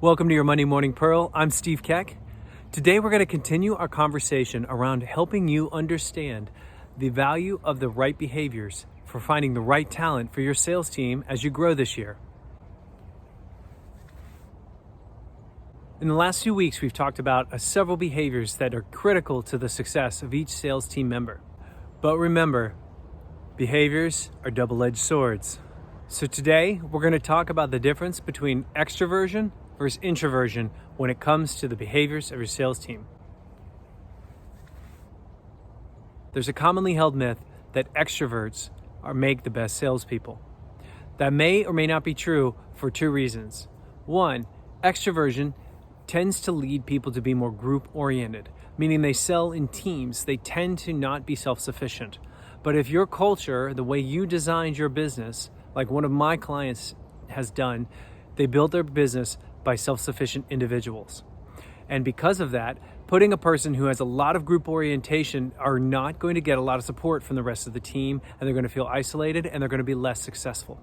Welcome to your Monday Morning Pearl. I'm Steve Keck. Today we're going to continue our conversation around helping you understand the value of the right behaviors for finding the right talent for your sales team as you grow this year. In the last few weeks, we've talked about several behaviors that are critical to the success of each sales team member. But remember, behaviors are double-edged swords. So today, we're going to talk about the difference between extroversion versus introversion when it comes to the behaviors of your sales team. There's a commonly held myth that extroverts make the best salespeople. That may or may not be true for two reasons. One, extroversion tends to lead people to be more group-oriented, meaning they sell in teams. They tend to not be self-sufficient. But if your culture, the way you designed your business, like one of my clients has done, they built their business by self-sufficient individuals. And because of that, putting a person who has a lot of group orientation are not going to get a lot of support from the rest of the team, and they're going to feel isolated and they're going to be less successful.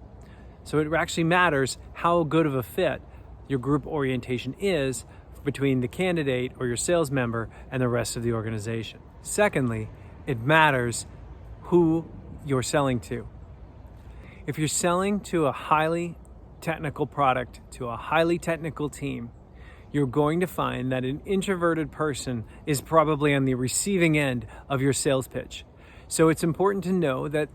So it actually matters how good of a fit your group orientation is between the candidate or your sales member and the rest of the organization. Secondly, it matters who you're selling to. If you're selling to a highly technical product, to a highly technical team, you're going to find that an introverted person is probably on the receiving end of your sales pitch. So it's important to know that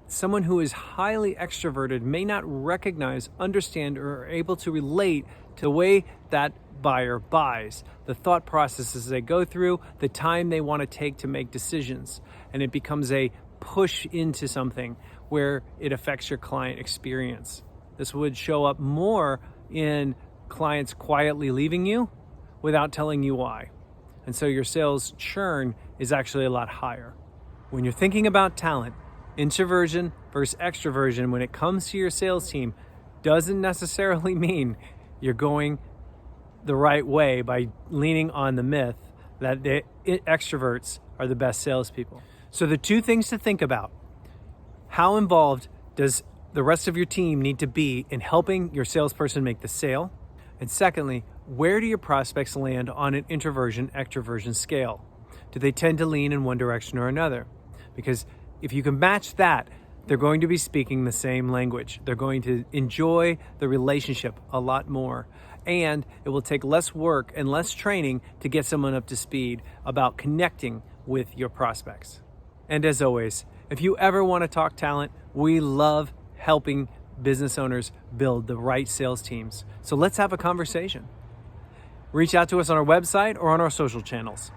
someone who is highly extroverted may not recognize, understand, or are able to relate to the way that buyer buys, the thought processes they go through, the time they want to take to make decisions. And it becomes a push into something where it affects your client experience. This would show up more in clients quietly leaving you without telling you why. And so your sales churn is actually a lot higher. When you're thinking about talent, introversion versus extroversion when it comes to your sales team doesn't necessarily mean you're going the right way by leaning on the myth that the extroverts are the best salespeople. So the two things to think about: how involved does the rest of your team need to be in helping your salesperson make the sale? And secondly, where do your prospects land on an introversion-extroversion scale? Do they tend to lean in one direction or another? Because if you can match that, they're going to be speaking the same language. They're going to enjoy the relationship a lot more. And it will take less work and less training to get someone up to speed about connecting with your prospects. And as always, if you ever want to talk talent, we love helping business owners build the right sales teams. So let's have a conversation. Reach out to us on our website or on our social channels.